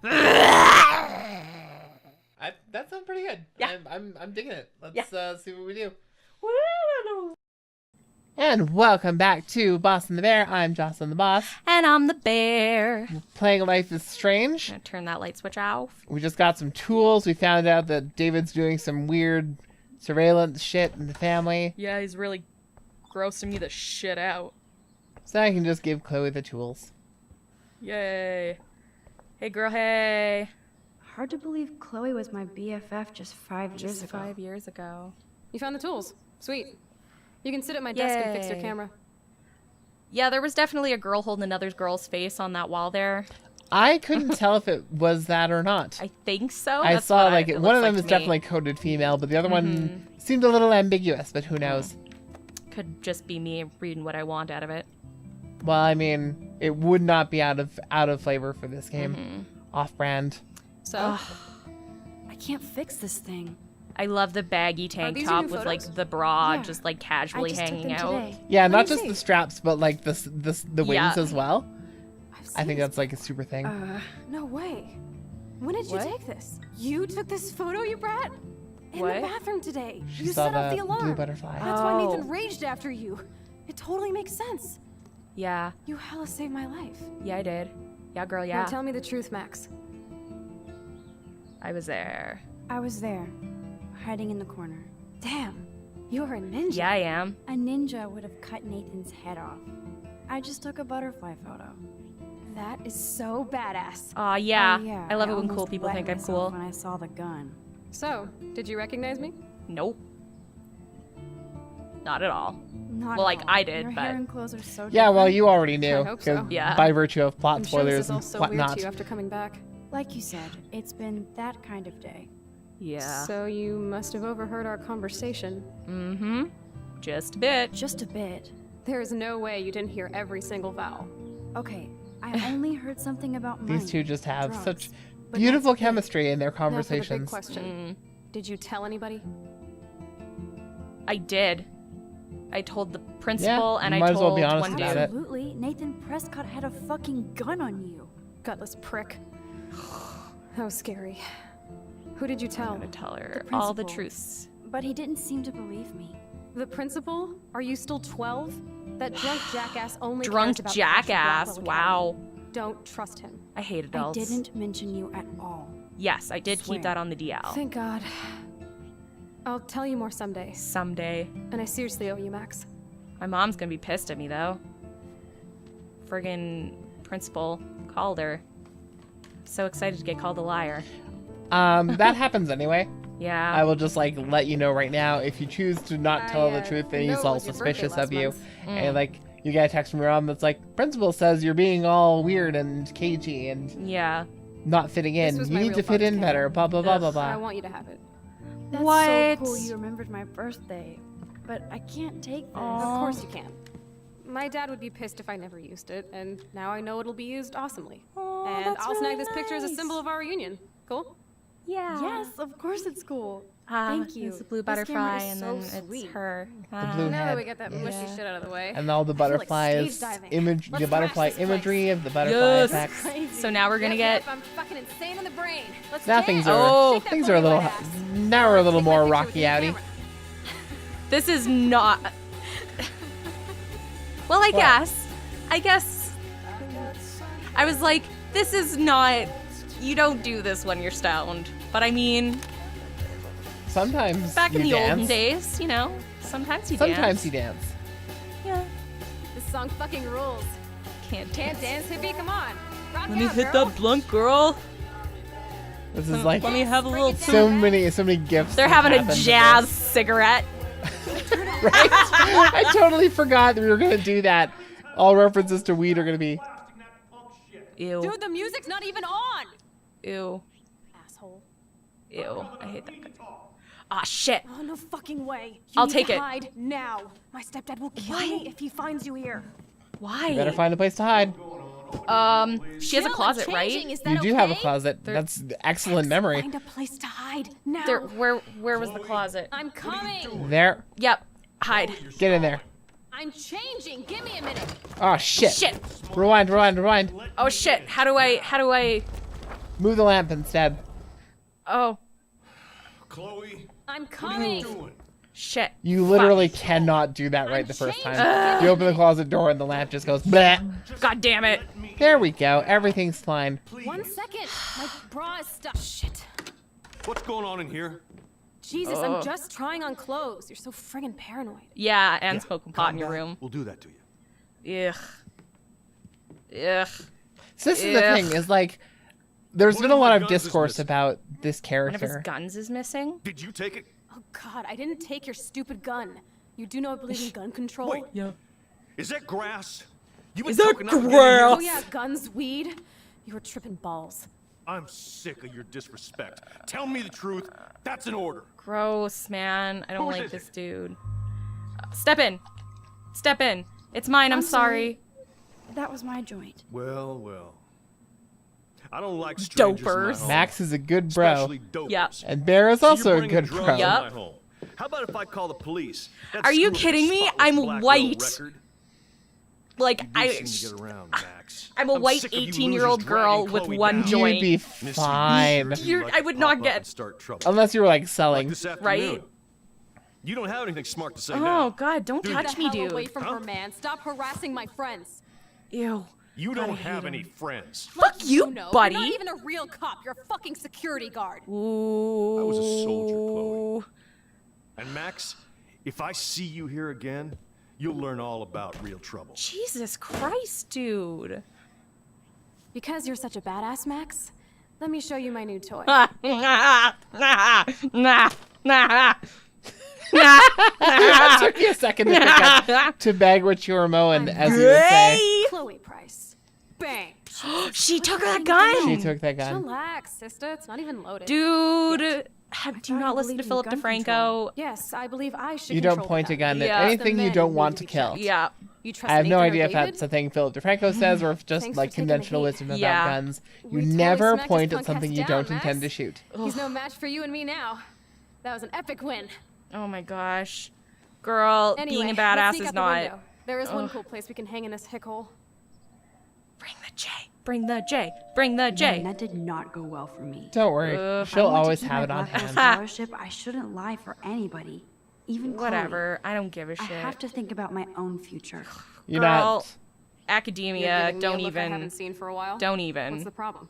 die. That sounds pretty good. Yeah. I'm digging it. Let's see what we do. Woo! And welcome back to Boss and the Bear. I'm Jocelyn the Boss. And I'm the bear. Playing Life is Strange. I'm gonna turn that light switch off. We just got some tools. We found out that David's doing some weird surveillance shit in the family. Yeah, he's really grossing me the shit out. So I can just give Chloe the tools. Yay. Hey, girl, hey. Hard to believe Chloe was my BFF just 5 years ago. 5 years ago. You found the tools. Sweet. You can sit at my desk and fix your Yay. camera. Yeah, there was definitely a girl holding another girl's face on that wall there. I couldn't tell if it was that or not. I think so. I That's saw what like it one of looks them like is to me. definitely coded female, but the other one seemed a little ambiguous, but who knows? Could just be me reading what I want out of it. Well, I mean, it would not be out of flavor for this game. Off-brand. So, I can't fix this thing. I love the baggy tank these your top new with photos? like the bra Yeah. just like I casually just took hanging them out. today. Yeah, Let not me just see. the straps, but like the wings Yeah. as well. I've I seen think that's like a super thing. no way. When did What? you take this? You took this photo, you brat? In What? the bathroom today. She You saw set off the the alarm. blue butterfly. That's why Oh. Nathan raged after you. It totally makes sense. Yeah, You hella saved my life. yeah, I did. Yeah, girl, Now yeah. tell me the truth, Max. I was there. I was there, hiding in the corner. Damn, you're a ninja. Yeah, I am. A ninja would have cut Nathan's head off. I just took a butterfly photo. That is so badass. Aw, yeah. Oh, yeah. I love it when almost cool people wet think I'm myself cool. When I saw the gun. So, did you recognize me? Nope. Not at all. Not Well, at like, all. I did, Your but- hair and clothes are so Yeah, well, different. you already knew. I hope so. 'cause Yeah. By virtue of plot I'm sure this spoilers is all and so weird whatnot. to you after coming back. Like you said, it's been that kind of day. Yeah. So you must have overheard our conversation. Mm-hmm. Just a bit. Just a bit. There is no way you didn't hear every single vowel. Okay, I only heard something about money. These two just have drugs, such but beautiful that's it. chemistry in their Now for the big conversations. question. Did you tell anybody? I did. I told the principal and you I might as well told be honest one about dude. it. Absolutely. Nathan Prescott had a fucking gun on you. Gutless prick. That was scary. Who did you I'm tell? gonna tell her The all the principal. truths. But he didn't seem to believe me. The principal? Are you still 12? That drunk jackass only Drunk cares about jackass. Blackwell Wow. Academy. Don't trust him. I hate adults. I didn't mention you at all. Yes, I did Swear. keep that on the DL. Thank God. I'll tell you more someday. Someday. And I seriously owe you, Max. My mom's gonna be pissed at me though. Friggin' principal called her. So excited to get called a liar. That happens anyway. Yeah. I will just like let you know right now. If you choose to not tell the truth, then know he's it all was your birthday suspicious last of you, month. and like you get a text from your mom that's like, "Principal says you're being all weird and cagey and Yeah. not fitting This in. was You my need real to fit father's in camera. better." Blah blah blah blah I blah. want you to have it. That's What? so cool you remembered my birthday. But I can't take this. Of course you can. My dad would be pissed if I never used it, and now I know it'll be used awesomely. And that's I'll snag really this picture as a nice. symbol of our reunion. Cool? Yeah. Yes, of course it's cool. Ah, Thank you. It's a blue This camera butterfly, is and so then it's sweet. her. blue Now that head. we got that mushy shit out of the way. And all the I feel like butterflies stage diving. image, Let's the butterfly crash this imagery place. of the butterfly Yes. effects. So now we're gonna Yep, get. yep, I'm fucking insane in the brain. Let's Now dance. things Oh. are Shake that things are a booty little butt ass. now we're a little Take my more picture with rocky your outy. camera. This is not. Well, I guess. I was like, this is not. You don't do this when you're stoned. But I mean, Sometimes back in you the dance. olden days, you know, sometimes you Sometimes dance. you dance. Yeah. This song fucking rules. Can't Can't dance. dance, hippie? Come on. Rock Let me out, hit girl. that blunt, girl. This is like Let me have a little. so many gifts. They're that having a happen to jazz cigarette. this, right? I totally forgot that we were gonna do that. All references to weed are gonna be. Ew. Dude, the music's not even on. Ew. Asshole. Ew. I hate that. Ah, shit. Oh, no fucking way. You I'll need take to it. hide now. My stepdad will kill me if he finds you here. Why? You better find a place to hide. She has a Jill, I'm closet, right? changing. Is that You do have a okay? closet. That's excellent memory. Find a place to hide now. There, where was the closet? I'm coming. There. Yep. Hide. Get in there. I'm changing. Give me a minute. Oh shit. Shit. Rewind. Oh shit. How do I? Move the lamp instead. Oh, Chloe, I'm what are coming. you doing? shit. You literally cannot do that right the first time. You open the closet door and the lamp just goes bleh. God damn it. There we go. Everything's fine. 1 second. My bra is stuck. Shit. What's going on in here? Jesus, I'm just trying on clothes. You're so friggin' paranoid. Yeah, and Yeah, smoking pot calm in your down. room. We'll do that to you. Ugh. Ugh. So this is the Ugh. thing, is like, there's One been a of my lot of guns is discourse missing. about this One of his character. guns is missing. Did you take it? Oh God, I didn't take your stupid gun. You do know I believe in gun control? Wait. Yeah. Is that grass? You been Is that toking up again? grass? Oh yeah, guns, weed. You were tripping balls. I'm sick of your disrespect. Tell me the truth. That's an order. Gross, man. I don't Whose like is this it? dude. Step in. Step in. It's mine. I'm sorry. That was my joint. Well, well. I don't like strangers in my Dopers. home, Max is a good bro. especially dopers. Yep. And Bear is So you're also a bringing good drugs bro. in Yup. my home. How about if I call the police? That Are you screw up kidding your me? spotless I'm black white. road record. Like, You do seem to get around, Max. I'm a white sick of you 18-year-old losers girl dragging with Chloe one down. joint. You'd be Missy, fine. you You're- like I to would pop not up get- and start trouble. Unless you were like Like selling. this afternoon. Right? You don't have anything smart to say Oh, now. God. Don't Do you? touch Get the me, hell away dude. from Huh? her, man. Stop harassing my friends. Ew. You God, I don't hate have him. any friends. Fuck you, know, buddy. You're not even a real cop. You're a fucking security guard. Ooh. I was a soldier, Chloe. And Max, if I see you here again, you'll learn all about real trouble. Jesus Christ, dude. Because you're such a badass, Max, let me show you my new toy. It took me a second to pick up to bag what you were mowing, as you would say. Chloe Price. Bang. She took that gun. She took that gun. Relax, sister. It's not even loaded. Dude, do you thought not you listen to believed in Philip gun DeFranco? control. Yes, I believe I should You don't control point the a gun at Yeah. anything The you men don't need want to to be kill. checked. Yeah. You trust I have no Nathan or idea if David? that's a thing Philip DeFranco says or if just Thanks like for taking the conventional heat. wisdom about Yeah. guns. You We totally never smacked his point at punk something ass you don't down, intend to Max. shoot. He's no match for you and me now. That was an epic win. Oh my gosh. Girl, Anyway, being a let's badass sneak is out the not. window. There is one cool place we can hang in this hick hole. Bring the J. Bring the J. Bring the Man, J. that did not go well for me. Don't worry. If She'll I want to always keep have my it on Blackwell hand. scholarship, I shouldn't lie for anybody, even Chloe. Whatever. I don't give a I shit. have to think about my own future. You're Girl, not. You're academia, giving me don't a look I even. haven't seen for a while. Don't What's even. the problem?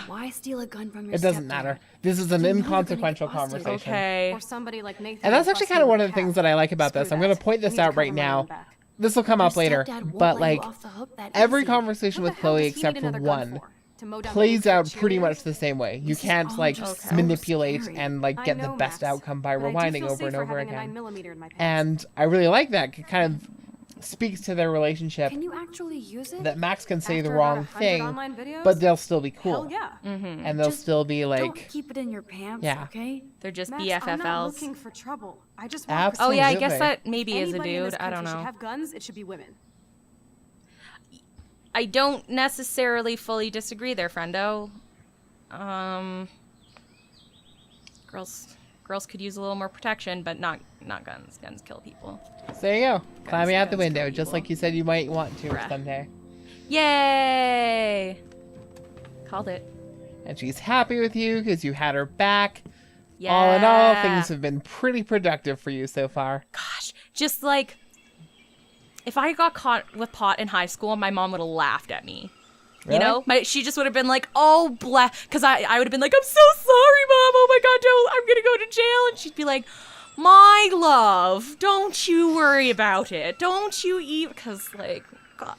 Why steal a gun from your It doesn't stepdad? matter. This is an You know you're gonna inconsequential get busted. conversation. Okay. Or somebody like Nathan. And that's will actually bust kind of you one with of a the things cat. that I like about this. Screw I'm going to that. point I this need to out cover right my now. own back. This will come Your up later. stepdad won't But let like you off the hook that every easy. conversation What with the hell Chloe does he except need for another gun one for? To mow down plays the out cheerleaders? pretty much the same way. You This is can't all like just so manipulate scary. and like I get the know, best Max, outcome by but I do rewinding feel over and safer over having a again. 9mm in my pants. And I really like that. It kind of speaks to their relationship Can you actually use it? that Max can say the After about wrong 100 thing, online videos? but they'll still be cool. Hell yeah. And they'll Just still be Don't like, keep it in your pants, Yeah. okay? They're just Max, I'm not BFFLs. looking for trouble. I just want Absolutely. Oh yeah, I Absolutely. guess that maybe is a Anybody in this dude. I don't country should know. have guns. It should be women. I don't necessarily fully disagree there, friendo. Girls could use a little more protection, but not guns. Guns kill people. so there you go. Climbing out the guns window, kill just people. like you said you might want to Bruh. someday. Yay! Called it. And she's happy with you because you had her back. Yeah. All in all, things have been pretty productive for you so far. Gosh, just like if I got caught with pot in high school, my mom would have laughed at me. Really? You know, she just would have been like, "Oh, because I would have been like, I'm so sorry, mom. Oh my god, I'm gonna go to jail," and she'd be like, "My love, don't you worry about it. Don't you because like, God."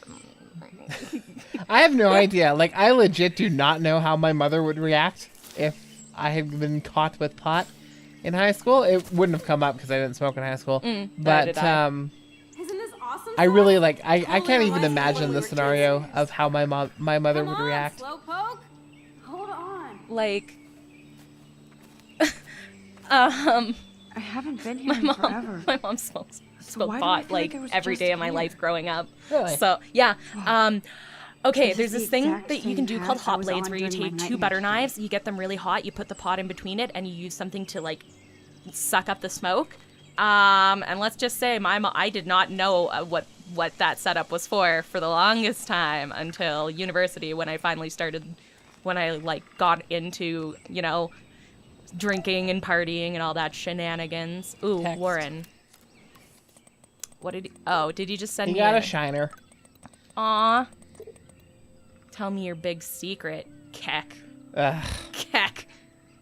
I have no idea. Like, I legit do not know how my mother would react if I had been caught with pot in high school. It wouldn't have come up because I didn't smoke in high school. neither But did I. Isn't this awesome? I Sarah? really like. I Totally can't even reminds me of imagine when we the were scenario kids. of how my mother Come would on, react. Slowpoke. Hold on. Like, I haven't been here in forever. my mom smoked why do I pot feel like like I was every just day of my here? life growing up. Really? So yeah. Okay, This there's is this the thing exact that you can same do path called I hot was blades on where you during my take two nightmares butter today. knives, you get them really hot, you put the pot in between it, and you use something to like suck up the smoke. And let's just say I did not know what that setup was for the longest time until university when I finally started, when I like got into, you know, drinking and partying and all that shenanigans. Ooh, Text. Warren. What did did he just send He me got a shiner. Aw. Tell me your big secret, Keck. Ugh. Keck.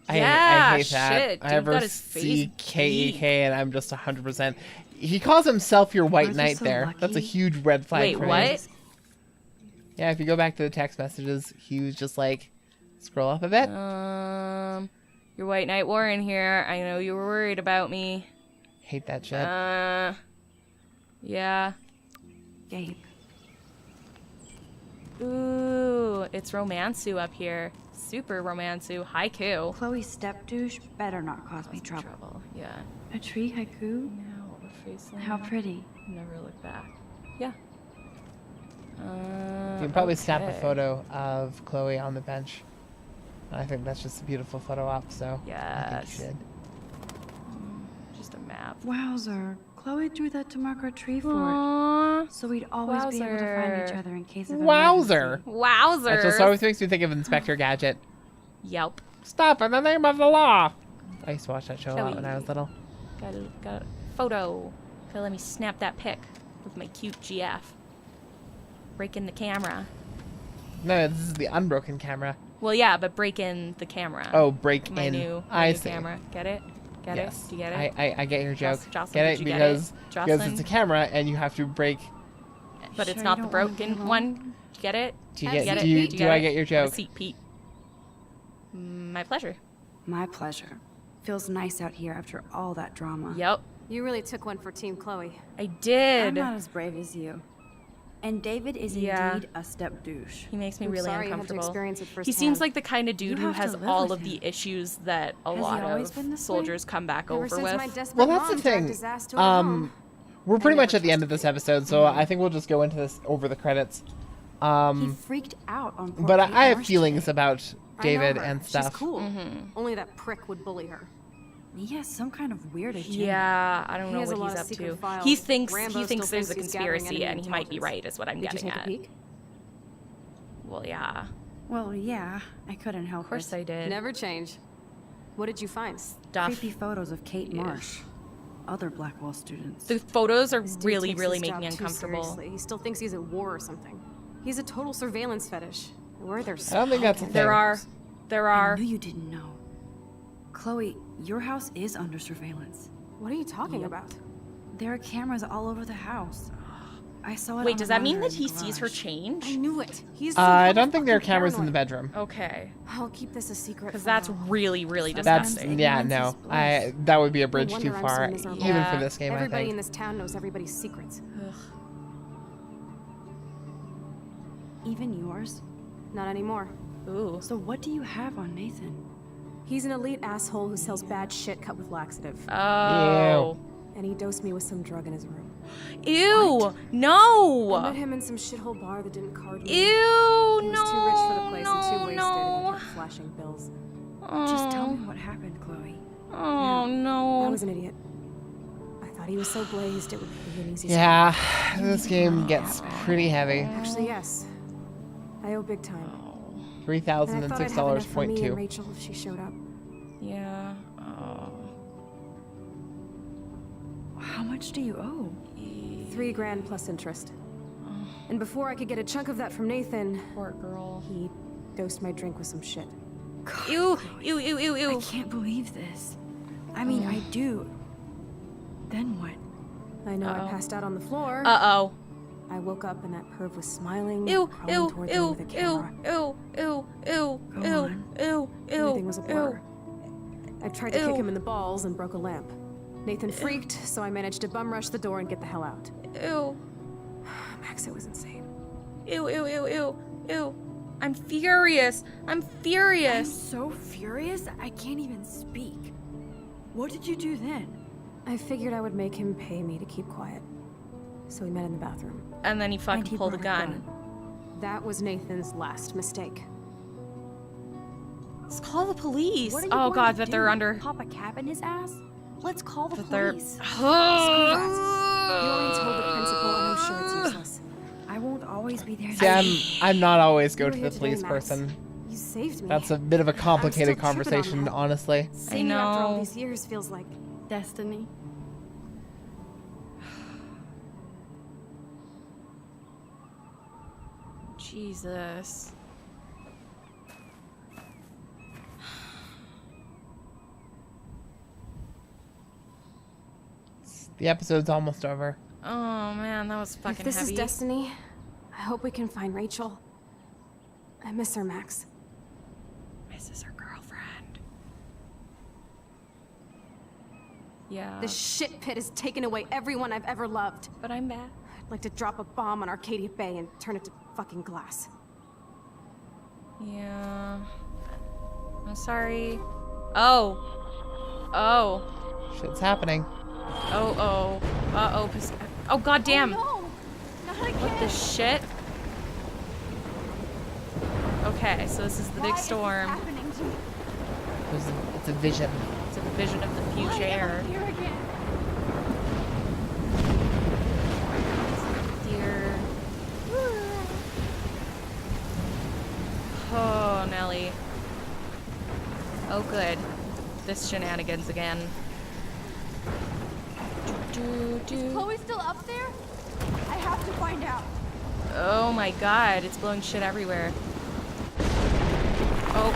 I Yeah, hate that. shit, I dude ever got his see face KEK beat. and I'm just 100%. He calls himself your white Aren't you knight so there. lucky? That's a huge red flag Wait, for me. what? Yeah, if you go back to the text messages, he was just like, scroll up a bit. Your White Knight Warren here. I know you were worried about me. Hate that shit. Yeah. Gabe. Ooh, it's Romansu up here. Super Romansu. Haiku. Chloe's step douche better not cause me trouble. Yeah. A tree haiku? Now we're facing. How pretty. Never look back. Yeah. You can probably snap a okay. photo of Chloe on the bench. I think that's just a beautiful photo op, so I think Yes. you should. Just a map. Wowzer. Chloe drew that to mark our tree fort. Aww. So we'd always be able to find Wowzer. each other in case of Wowzer! Wowzers. That just always makes me think of Inspector Gadget. Yelp. Stop in the name of the law! I used to watch that show a lot Joey. when I was little. Got a photo. Okay, let me snap that pic with my cute GF. Break in the camera. No, this is the unbroken camera. Well, yeah, but break in the camera. Oh, break my in. new I new see. camera. Get it? Get Yes. it? Do you get it? I get your joke. Jocelyn, get did it you get because it? because Jocelyn? it's a camera and you have to break. But Sure it's you not the don't wanna broken get one. Do you get it? Do you Do you get? get Do it? you? Do Do I it? get your Have a joke? seat, Pete. My pleasure. My pleasure. Feels nice out here after all that drama. Yep, You really took one for Team Chloe. I I'm did. not as brave as you. And David is Yeah. indeed a step douche. He makes me I'm really sorry you had to uncomfortable. experience it He seems firsthand. like the kind of dude You who have to has live all with of the him. issues that a Has he lot always of been this way? soldiers come back Ever over since my with. desperate Well, that's mom the dragged thing. his ass to our home. We're pretty I much never at the end of this episode, so I think we'll just go into this over the credits. He freaked out on poor But Kate I have Marsh feelings today. about I know David her. and stuff. She's cool. Mm-hmm. Only that prick would bully her. He has some kind of weird agenda. Yeah, I don't He know has a what lot he's of up secret to. files. He thinks Rambo he thinks still there's a thinks he's gathering conspiracy, enemy and he might be intelligence. right. Is what I'm Did you getting take at. a peek? Well, yeah, Well, yeah, I couldn't help of course it. I did. Never change. What did you find? Stuff. Creepy photos of Kate Marsh. Other Blackwell students. The photos are This dude really, takes really his making job me too uncomfortable. seriously. He still thinks he's at war or something. He's a total surveillance fetish. Where there's I don't think that's a thing. There are. I knew you didn't know. Chloe, your house is under surveillance. What are you talking about? There are cameras all over the house. I saw it. Wait, on does a that mean monitor that in he the sees her garage. I change? knew it. He's. I don't think there are cameras in the bedroom. Okay, I'll keep this a secret. because for that's now. really, really That's- disgusting. Yeah, Ignorance no. is bliss. That would be a No bridge wonder too I'm far, so miserable. even Yeah. for this game. Everybody I in think. this town knows everybody's secrets. Even yours? Not anymore. Ooh. So what do you have on Nathan? He's an elite asshole who sells bad shit cut with laxative. Oh. And he dosed me with some drug in his room. Ew. I No. met him in some shithole bar that didn't card me. Ew. He was No. too rich for the place and too wasted, and No. he kept flashing bills. Just tell me what happened, Chloe. Oh I no. was an idiot. I thought he was so blazed it would be an easy Yeah, this game gets pretty heavy. Actually, yes. I owe big time. And I thought I'd have enough for me and $3,006.2. Rachel if she showed up. Yeah. Oh. How much do you owe? $3,000 plus interest. And before I could get a chunk of that from Nathan, Poor girl. he dosed my drink with some shit. Ew. Ew. Ew. Ew. I Ew. can't believe this. I mean, I do. Then what? I know Uh-oh. I passed out on the floor. Uh-oh. I woke up and that perv was smiling, Ew. crawling Ew. towards me Ew. with a Ew. camera. Ew. Ew. Ew. Go Ew. on. Ew. Ew. Everything was a blur. Ew. I tried to Ew. kick him in the balls and broke a lamp. Nathan freaked, so I managed to bum rush the door and get the hell out. Ew. Max, it was insane. Ew. Ew. Ew. Ew. Ew. I'm furious. I'm I'm furious. so furious, I can't even speak. What did you do then? I figured I would make him pay me to keep quiet. So we met in the bathroom. And then he And fucking he pulled a brought gun. That was Nathan's last mistake. Let's call the police. What are you Oh going god, to that do? they're under. Pop a cap in his ass? Let's call the But they're. police. You already told the principal, and I'm sure it's useless. I won't always be there. See, I'm not always go You to were the here police today, Max. person. You saved me. That's a bit of a complicated tripping on conversation, that. honestly. Seeing you after all know. these years feels like Destiny. Jesus. The episode's almost over. Oh man, that was fucking if this heavy. is destiny, I hope we can find Rachel. I miss her, Max. Misses her girlfriend. Yeah. This shit pit has taken away everyone I've ever loved. But I'm back. I'd like to drop a bomb on Arcadia Bay and turn it to fucking glass. Yeah. I'm sorry. Oh. Oh. Shit's happening. Oh, oh. Uh-oh. Oh, goddamn. No, not again. What the shit? Okay, so this is the big storm. Happening to me. It's a vision. It's a vision of the Why am I future. here again? Dear. Oh, Nelly. Oh, good. This shenanigans again. Is Chloe still up there? I have to find out. Oh my god, it's blowing shit everywhere. Oh.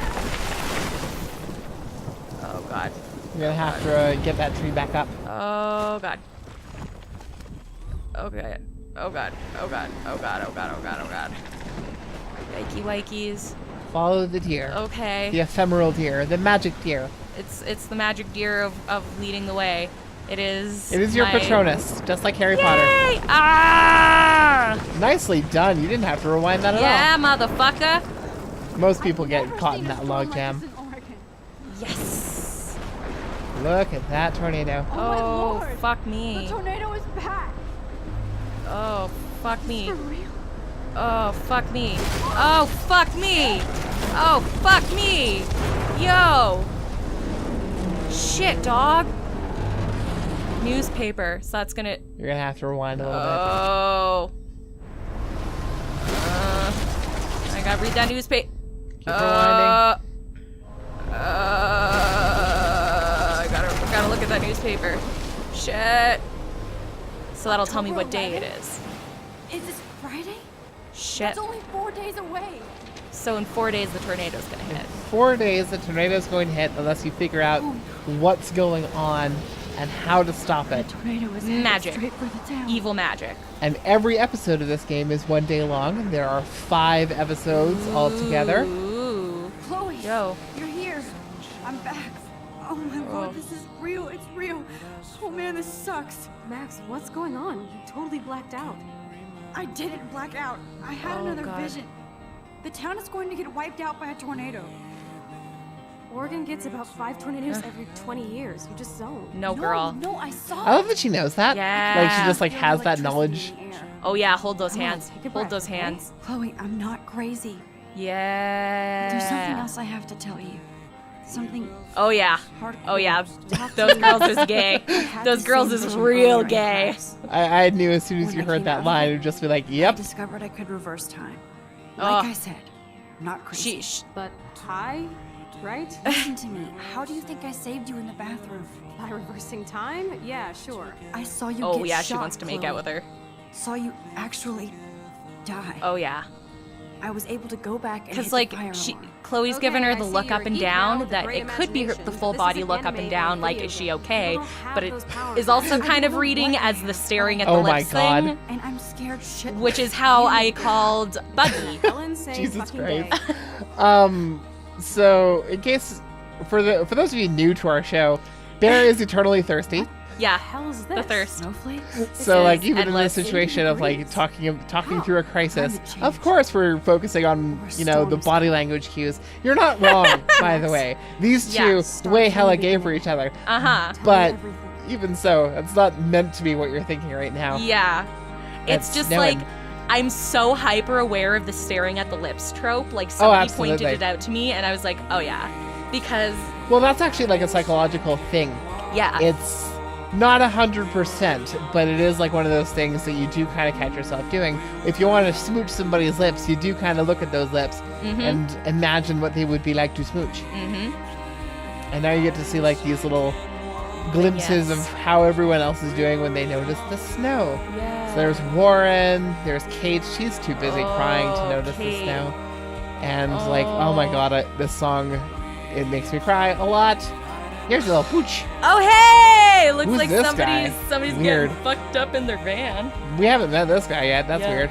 Oh god. You're gonna have to get that tree back up. Oh god. Okay. Oh god. Oh god. Oh god. Oh god. Oh god. Oh god. Yikey wikeys. Follow the deer. Okay. The ephemeral deer. The magic deer. It's the magic deer of leading the way. It is. It is your my- Patronus, just like Harry Potter. Yay! Ah! Nicely done. You didn't have to rewind that at Yeah, motherfucker. all. Most people I've get never caught seen in a that storm log like jam. this in Oregon. Yes. Look at that tornado. Oh, my Oh, Lord. fuck The me. tornado is back. Oh, fuck me. For real. Oh, fuck me. Oh, fuck me. Oh, fuck me. Yo. Shit, dog. Newspaper. So that's gonna. You're gonna have to rewind a little bit. Oh. I gotta read that newspaper. Keep rewinding. I gotta look at that newspaper. Shit. So that'll tell me what day it is. Is this Friday? Shit. That's only 4 days away. So in 4 days the tornado's gonna hit. 4 days, the tornado's going to hit unless you figure out what's going on and how to stop it. Tornado is Magic. straight for the town. Evil magic. And every episode of this game is 1 day long, and there are 5 episodes altogether. Ooh. Chloe, Yo. you're here. I'm back. Oh my lord, this is real. It's real. Oh man, this sucks. Max, what's going on? You totally blacked out. I didn't black out. I had Oh, another God. vision. The town is going to get wiped out by a tornado. Oregon gets about 5 tornadoes every 20 years. You just zone. No, girl. No, I saw I love that she knows that. Like she Yeah. just like Feel has that electricity knowledge. in the air. Oh yeah, hold those Come on, hands. take a Hold breath, those okay? hands. Chloe, I'm not crazy. Yeah. There's something else I have to tell you. Something Oh yeah. hardcore. Oh yeah. Talk to Those me. girls is gay. Had Those the girls same is vision real over in gay. class. I knew as soon as When you I heard came that out line, of it, it'd just be like, I yep. discovered I could reverse time. Ugh. Like I said, I'm not crazy. She But I, right? Listen to me. How do you think I saved you in the bathroom? By reversing time? Yeah, sure. I saw you Oh get yeah, shot, she wants to make Chloe. out with her. Saw you actually die. Oh yeah. I was able to go back and hit Cuz the like fire she alarm. Given Okay, her I the see look you're up and a geek now down with a that great it could be the imagination, full but this body is look up and anime, down not like video is she game. okay? You don't have But it those powers. is also I kind of don't know reading what I as the have. staring at the Oh my lips God. thing, And I'm scared shit. which is how I called Buggy. Ellen say Jesus fucking Christ. gay. So in case for those of you new to our show, Bear is eternally thirsty. Yeah, Hell is this? the thirst. Snowflakes? So like is even in endless. this situation of like Breeze. talking How? through a crisis, Climate of change. course we're focusing on Or the storms. body language cues. You're not wrong, by the way. These Yeah. two Storms way from hella the gay for beginning. each other. Uh-huh. Tell me But everything. even so, it's not meant to be what you're thinking right now. Yeah. It's It's just snowing. like I'm so hyper aware of the staring at the lips trope. Like somebody pointed absolutely. it out to me and I was like, "Oh yeah." Because Well, that's actually like a psychological thing. Yeah. It's not 100%, but it is like one of those things that you do kind of catch yourself doing. If you want to smooch somebody's lips, you do kind of look at those lips and imagine what they would be like to smooch. And now you get to see like these little glimpses of how everyone else is doing when they notice the snow. Yeah. So there's Warren, there's Kate. She's too busy crying to notice the snow. And like, oh my god, this song, it makes me cry a lot. Here's a little pooch. Oh hey! Looks Who's like this somebody's guy? Weird. getting fucked up in their van. We haven't met this guy yet. That's Yeah. weird.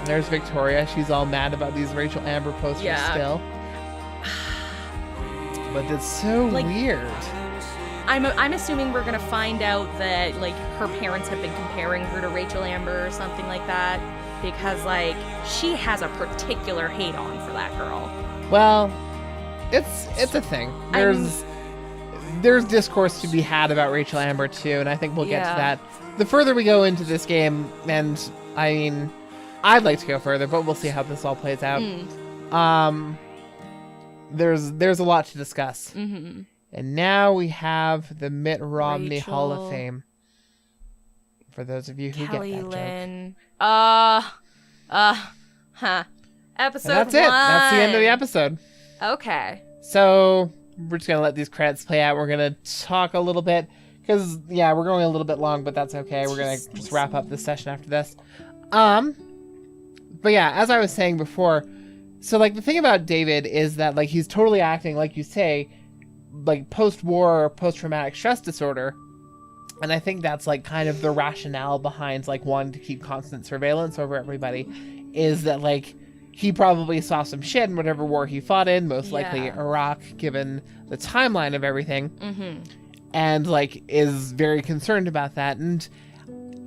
There's Victoria. She's all mad about these Rachel Amber posters still. But it's so Like- weird. I'm assuming we're gonna find out that like her parents have been comparing her to Rachel Amber or something like that, because like she has a particular hate on for that girl. Well, it's a thing. There's discourse to be had about Rachel Amber too, and I think we'll get to that. The further we go into this game, and I mean, I'd like to go further, but we'll see how this all plays out. There's a lot to discuss. And now we have the Mitt Romney Hall of Rachel. Fame. For those of you who Kelly get that joke. Lynn. Episode And that's it. That's the end of the episode. Okay. So we're just gonna let these credits play out. We're gonna talk a little bit because we're going a little bit long, but that's okay. We're gonna just wrap up this session after this. But yeah, as I was saying before, so like the thing about David is that like he's totally acting like you say, like post-war, post-traumatic stress disorder. And I think that's like kind of the rationale behind like wanting to keep constant surveillance over everybody, is that like he probably saw some shit in whatever war he fought in, most likely Iraq, given the timeline of everything, and like is very concerned about that. And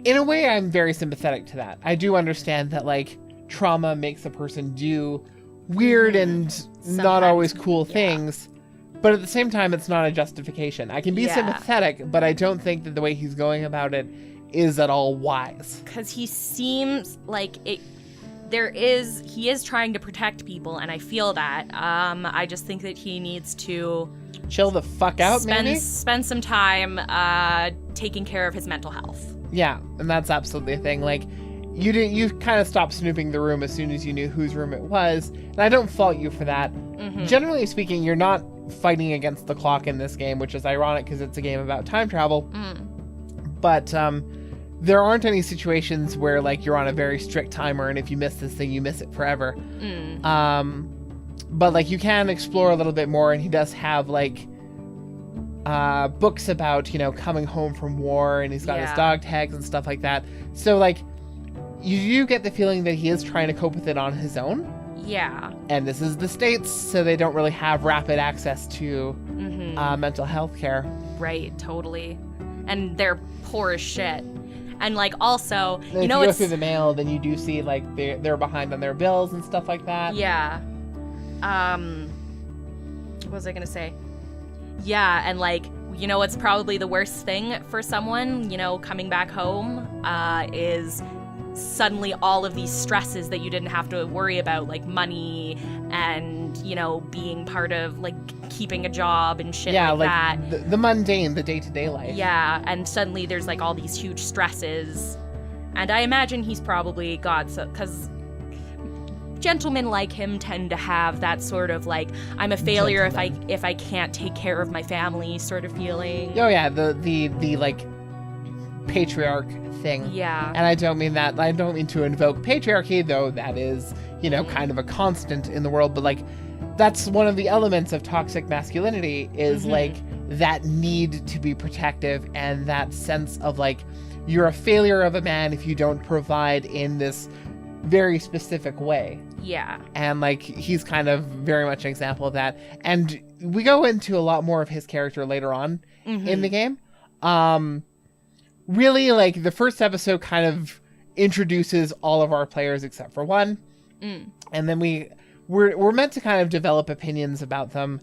in a way, I'm very sympathetic to that. I do understand that like trauma makes a person do weird and not always cool things. But at the same time, it's not a justification. I can be sympathetic, but I don't think that the way he's going about it is at all wise. Because he seems like it. He is trying to protect people, and I feel that. I just think that he needs to Chill the fuck out, maybe? spend some time taking care of his mental health. Yeah, and that's absolutely a thing. Like, you kind of stopped snooping the room as soon as you knew whose room it was, and I don't fault you for that. Generally speaking, you're not fighting against the clock in this game, which is ironic because it's a game about time travel. But there aren't any situations where like you're on a very strict timer, and if you miss this thing, you miss it forever. But like you can explore a little bit more, and he does have like books about, you know, coming home from war, and he's got his dog tags and stuff like that. So like you do get the feeling that he is trying to cope with it on his own. Yeah. And this is the States, so they don't really have rapid access to mental health care. Right, totally. And they're poor as shit. And like also, And you know, if you go it's through the mail, then you do see like they're behind on their bills and stuff like that. yeah. What was I gonna say? Yeah, and like, you know, what's probably the worst thing for someone, you know, coming back home, is suddenly all of these stresses that you didn't have to worry about, like money and, you know, being part of like keeping a job and shit like that. The mundane, the day-to-day life. Yeah, and suddenly there's like all these huge stresses. And I imagine he's probably got, because gentlemen like him tend to have that sort of like, I'm a failure if I can't take care of my family sort of feeling. Oh yeah, the like patriarch thing. Yeah. And I don't mean to invoke patriarchy, though that is, you know, kind of a constant in the world, but like that's one of the elements of toxic masculinity is like that need to be protective and that sense of like you're a failure of a man if you don't provide in this very specific way. Yeah. And like he's kind of very much an example of that. And we go into a lot more of his character later on in the game. Really, like the first episode kind of introduces all of our players except for one. And then we're meant to kind of develop opinions about them.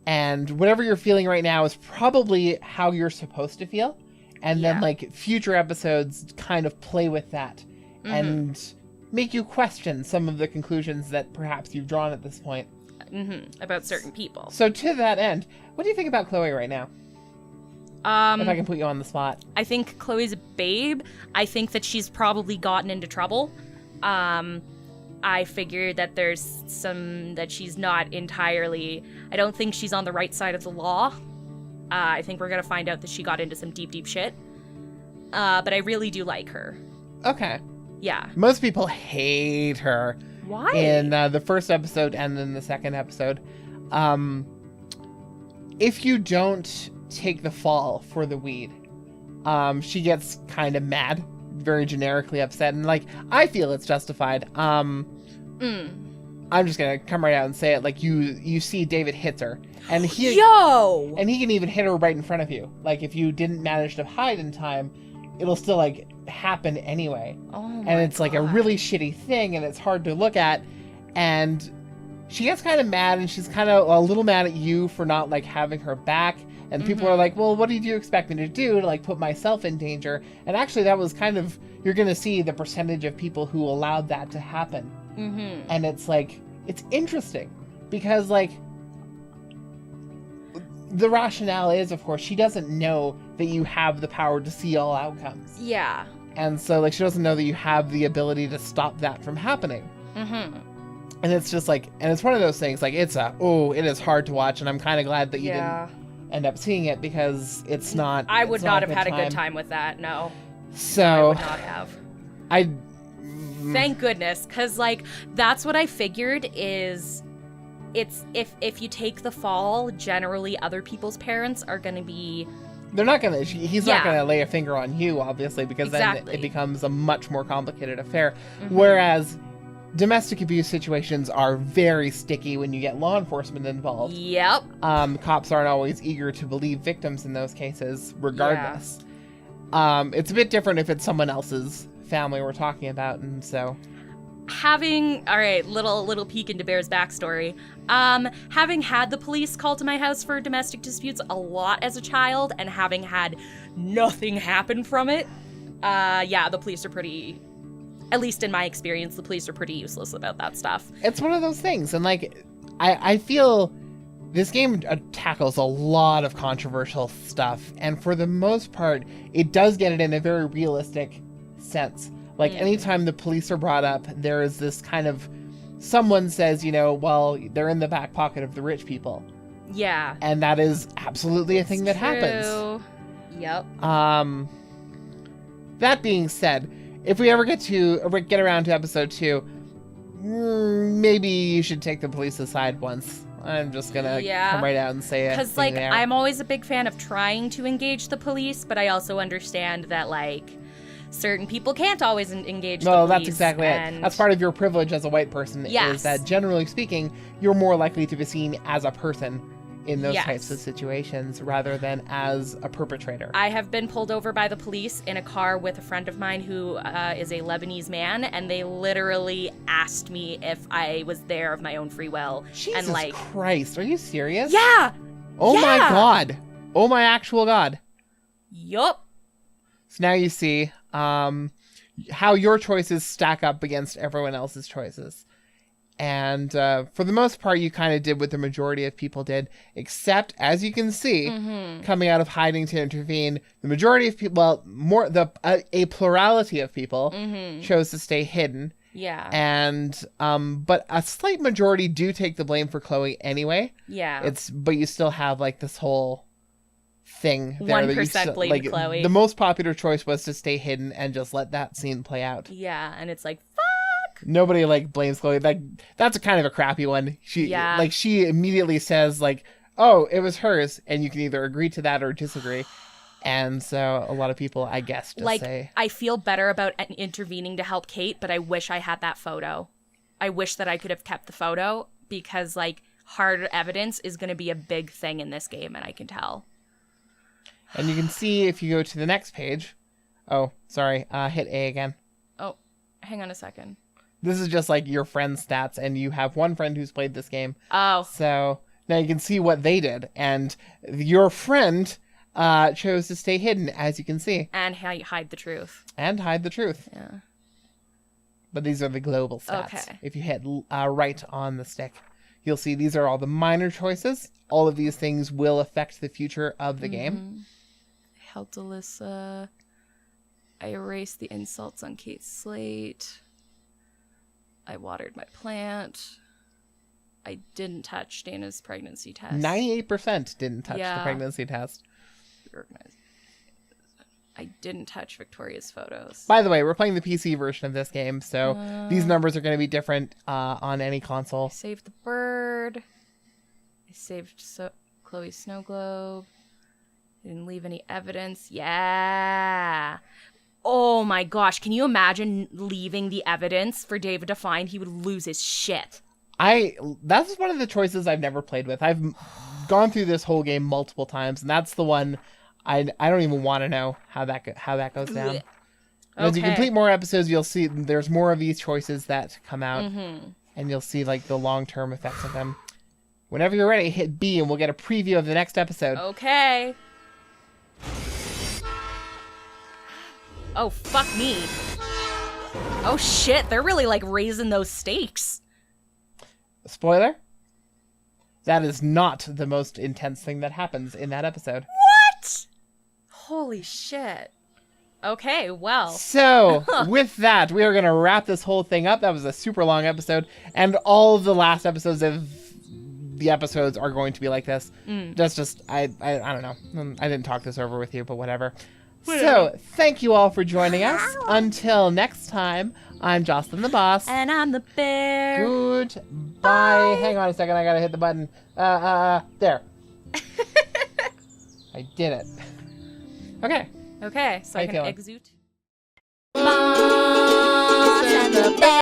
And whatever you're feeling right now is probably how you're supposed to feel. And then like future episodes kind of play with that and make you question some of the conclusions that perhaps you've drawn at this point. About certain people. So to that end, what do you think about Chloe right now? If I can put you on the spot. I think Chloe's a babe. I think that she's probably gotten into trouble. I figured that there's some that she's not entirely. I don't think she's on the right side of the law. I think we're gonna find out that she got into some deep, deep shit. But I really do like her. Okay. Yeah. Most people hate her. Why? In the first episode and then the second episode. If you don't take the fall for the weed, she gets kind of mad, very generically upset, and like I feel it's justified. I'm just gonna come right out and say it. Like you see David hits her, and he and he can even hit her right in front of you. Like if you didn't manage to hide in time, it'll still like happen anyway. And it's like a really shitty thing, and it's hard to look at. And she gets kind of mad, and she's kind of a little mad at you for not like having her back. And people are like, well, what did you expect me to do to like put myself in danger? And actually that was kind of, you're going to see the percentage of people who allowed that to happen. And it's like, it's interesting because like the rationale is, of course, she doesn't know that you have the power to see all outcomes. Yeah. And so like, she doesn't know that you have the ability to stop that from happening. And it's just like, and it's one of those things like, it is hard to watch. And I'm kind of glad that you didn't end up seeing it because it's not. I would not have had a good time with that. No. So I would not have. I. Thank goodness, because like that's what I figured is, it's if you take the fall, generally other people's parents are going to be. They're not gonna. He's not gonna lay a finger on you, obviously, because then it becomes a much more complicated affair. Whereas domestic abuse situations are very sticky when you get law enforcement involved. Yep. Cops aren't always eager to believe victims in those cases, regardless. It's a bit different if it's someone else's family we're talking about, and so. Little peek into Bear's backstory. Having had the police called to my house for domestic disputes a lot as a child, and having had nothing happen from it, the police are pretty. At least in my experience, the police are pretty useless about that stuff. It's one of those things. And like, I feel this game tackles a lot of controversial stuff. And for the most part, it does get it in a very realistic sense. Like anytime the police are brought up, there is this kind of, someone says, well, they're in the back pocket of the rich people. Yeah. And that is absolutely a thing that happens. Yep. That being said, if we ever get around to episode 2, maybe you should take the police aside once. I'm just gonna come right out and say it. Because like I'm always a big fan of trying to engage the police, but I also understand that like certain people can't always engage the police. No, that's exactly it. That's part of your privilege as a white person. Yes. Is that generally speaking, you're more likely to be seen as a person in those types of situations rather than as a perpetrator. I have been pulled over by the police in a car with a friend of mine who is a Lebanese man, and they literally asked me if I was there of my own free will. Jesus and like, Christ, are you serious? Yeah! Oh my God. Oh my actual God. Yup. So now you see how your choices stack up against everyone else's choices. And for the most part, you kind of did what the majority of people did, except, as you can see, coming out of hiding to intervene, the majority of people, a plurality of people chose to stay hidden. Yeah. And, but a slight majority do take the blame for Chloe anyway. Yeah. But you still have like this whole thing there. 1% blame like, Chloe. The most popular choice was to stay hidden and just let that scene play out. Yeah, and it's like, nobody like blames Chloe. Like that's a kind of a crappy one. She immediately says like, "Oh, it was hers," and you can either agree to that or disagree. And so a lot of people, I guess, just say, I feel better about intervening to help Kate, but I wish I had that photo. I wish that I could have kept the photo because like hard evidence is going to be a big thing in this game, and I can tell. And you can see if you go to the next page. Oh, sorry. Hit A again. Oh, hang on a second. This is just like your friend's stats, and you have one friend who's played this game. Oh. So now you can see what they did. And your friend chose to stay hidden, as you can see. And hide the truth. Yeah. But these are the global stats. Okay. If you hit right on the stick, you'll see these are all the minor choices. All of these things will affect the future of the game. helped Alyssa. I erased the insults on Kate's slate. I watered my plant. I didn't touch Dana's pregnancy test. 98% didn't touch the Yeah. pregnancy test. Organized. I didn't touch Victoria's photos. By the way, we're playing the PC version of this game, so these numbers are going to be different on any console. I saved the bird. I saved Chloe's snow globe. I didn't leave any evidence. Yeah. Oh my gosh. Can you imagine leaving the evidence for David to find? He would lose his shit. That's one of the choices I've never played with. I've gone through this whole game multiple times, and that's the one I don't even want to know how that goes down. As you complete more episodes, you'll see there's more of these choices that come out, and you'll see like the long-term effects of them. Whenever you're ready, hit B, and we'll get a preview of the next episode. Okay. Oh, fuck me. Oh shit, they're really like raising those stakes. Spoiler? That is not the most intense thing that happens in that episode. What? Holy shit. Okay, well. So, with that, we are going to wrap this whole thing up. That was a super long episode, and all of the last episodes of the episodes are going to be like this. That's just, I don't know. I didn't talk this over with you, but whatever. So, thank you all for joining us. Until next time, I'm Jocelyn the Boss. And I'm the bear. Goodbye. Hang on a second, I gotta hit the button. There. I did it. Okay. Okay, so How I you can feeling? exude. Boss and the Bear.